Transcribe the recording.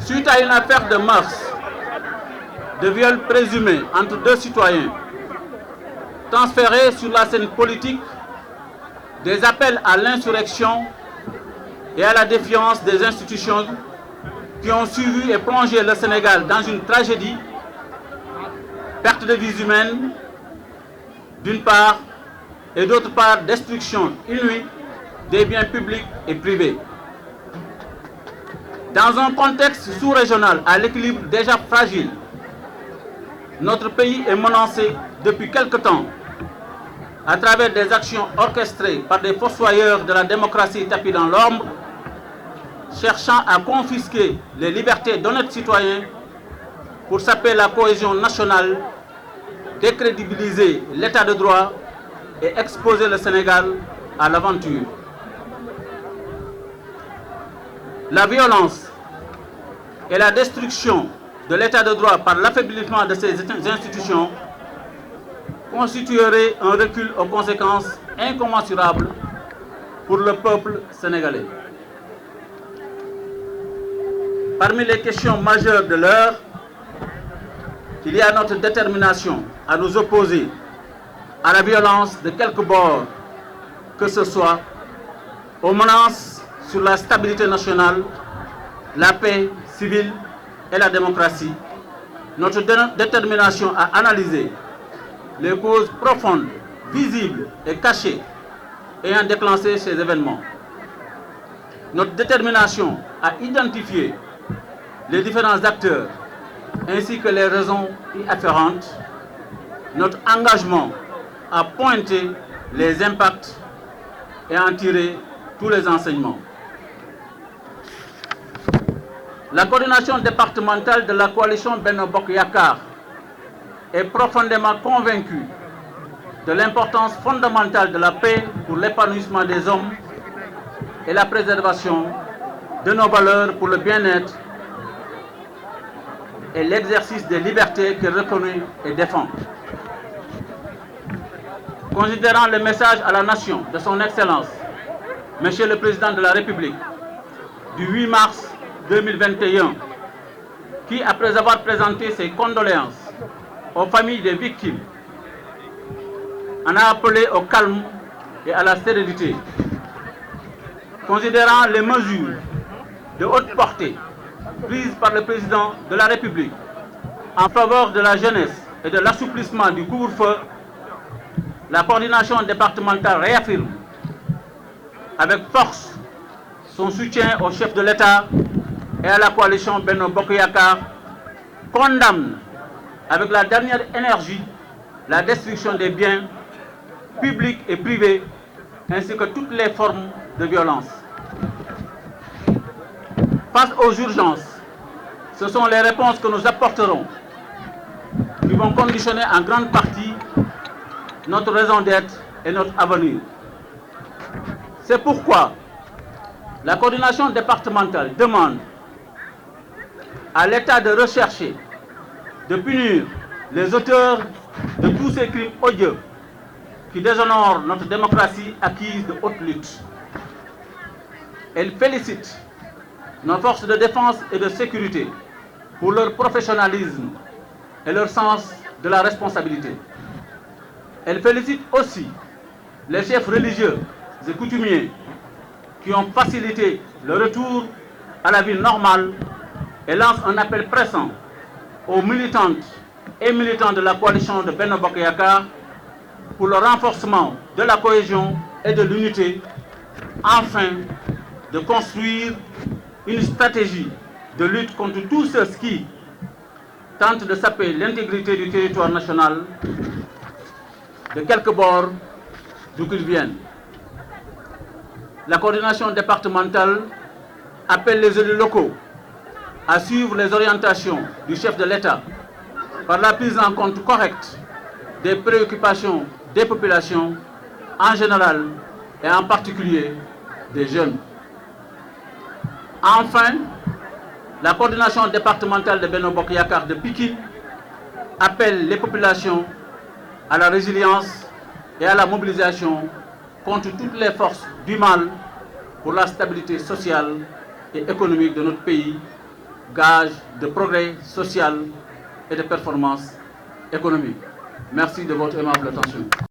Suite à une affaire de mars, de viol présumé entre deux citoyens, transférés sur la scène politique, des appels à l'insurrection et à la défiance des institutions qui ont suivi et plongé le Sénégal dans une tragédie, perte de vies humaines d'une part et d'autre part destruction inouïe des biens publics et privés. Dans un contexte sous-régional à l'équilibre déjà fragile, notre pays est menacé depuis quelque temps à travers des actions orchestrées par des fossoyeurs de la démocratie tapis dans l'ombre, cherchant à confisquer les libertés d'honnêtes citoyens pour saper la cohésion nationale, décrédibiliser l'état de droit et exposer le Sénégal à l'aventure. La violence et la destruction de l'état de droit par l'affaiblissement de ces institutions constituerait un recul aux conséquences incommensurables pour le peuple sénégalais. Parmi les questions majeures de l'heure, il y a notre détermination à nous opposer à la violence de quelque bord que ce soit, aux menaces sur la stabilité nationale, la paix civile et la démocratie, notre détermination à analyser les causes profondes, visibles et cachées ayant déclenché ces événements, notre détermination à identifier les différents acteurs ainsi que les raisons y afférentes, notre engagement à pointer les impacts et à en tirer tous les enseignements. La coordination départementale de la coalition Benno Bokk Yakaar est profondément convaincue de l'importance fondamentale de la paix pour l'épanouissement des hommes et la préservation de nos valeurs pour le bien-être et l'exercice des libertés qu'elle reconnaît et défend. Considérant le message à la nation de son Excellence, Monsieur le Président de la République, du 8 mars 2021, qui, après avoir présenté ses condoléances aux familles des victimes, en a appelé au calme et à la sérénité. Considérant les mesures de haute portée prises par le Président de la République en faveur de la jeunesse et de l'assouplissement du couvre-feu, la coordination départementale réaffirme avec force son soutien au chef de l'État et à la coalition Benno Bokk Yakaar, condamne avec la dernière énergie la destruction des biens publics et privés ainsi que toutes les formes de violence. Face aux urgences, ce sont les réponses que nous apporterons qui vont conditionner en grande partie notre raison d'être et notre avenir. C'est pourquoi la coordination départementale demande à l'État de rechercher, de punir les auteurs de tous ces crimes odieux qui déshonorent notre démocratie acquise de haute lutte. Elle félicite nos forces de défense et de sécurité pour leur professionnalisme et leur sens de la responsabilité. Elle félicite aussi les chefs religieux et coutumiers qui ont facilité le retour à la vie normale et lance un appel pressant aux militantes et militants de la coalition de Benno Bokk Yakaar pour le renforcement de la cohésion et de l'unité, afin de construire une stratégie de lutte contre tous ceux qui tentent de saper l'intégrité du territoire national, de quelque bord d'où qu'ils viennent. La coordination départementale appelle les élus locaux à suivre les orientations du chef de l'État par la prise en compte correcte des préoccupations des populations en général et en particulier des jeunes. Enfin, la coordination départementale de Benno Bokk Yakaar de Pikine appelle les populations à la résilience et à la mobilisation contre toutes les forces du mal pour la stabilité sociale et économique de notre pays gage de progrès social et de performance économique. Merci de votre aimable attention.